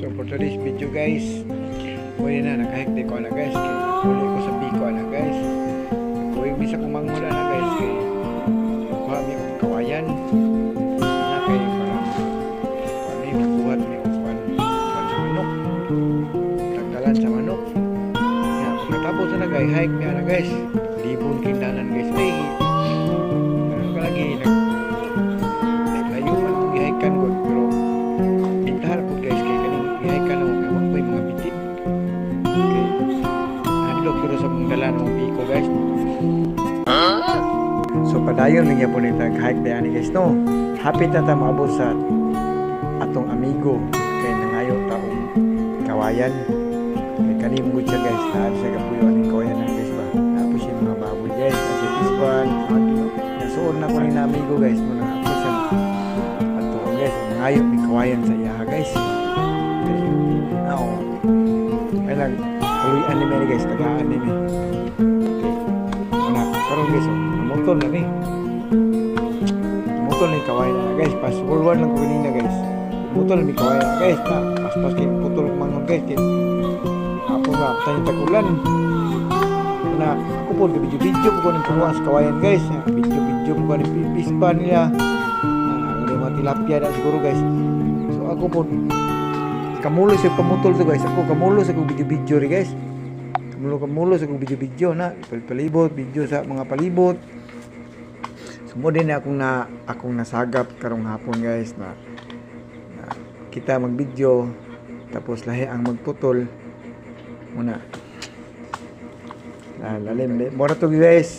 So for today's video guys, pwede na nakahekte ko na guys. Huli ko sa biko na guys. Pwede bisa kong mangula na guys. Kuha mi og kawayan. Na kay para ano yung buhat mi og pan sa manok. Tagdalan sa manok. Ya, pagkatapos na guys, hike mi na guys. Libon kindanan guys. Ay, ano ka lagi naglayo man kung i-hike ko. Pero pintahan po guys kay kaning i-hike ka na mo may mga bitin. Okay. Handlog pero sa mong dalan ng biko guys. So padayon niya po nito hike dayani guys no. Hapit na ta maabot sa atong amigo kay nangayo taong kawayan. Kay kaning mo siya guys, na sa kapuyon ng kawayan na guys ba. Tapos yung mga baboy guys, kasi ispan, nasuon na ko rin na amigo guys mo na ako siya ato guys, nangayo ni kawayan sa iya guys. Okay. Now, ay lang tuloy anime ni guys, taga-anime. Okay. Anak, karon guys, namutol na ni. Namutol ni kawayan na guys, pas forward lang ko kanina guys. Putol ni kawayan na guys, na pas kay putol ko mangon guys. Ako nga, tayong tagulan. Na ako po, video po ko ng kumuha sa kawayan guys. Video po ko ng pispa nila. May mga tilapia na siguro guys. So ako po, kamulo sa pamutol to guys. Ako kamulo sa kong video rin guys. Kamulo sa kong video na palibot, video sa mga palibot. Sumo din akong nasagap karong hapon guys na kita mag-video tapos lahi ang magputol muna. Lalim. Muna to guys.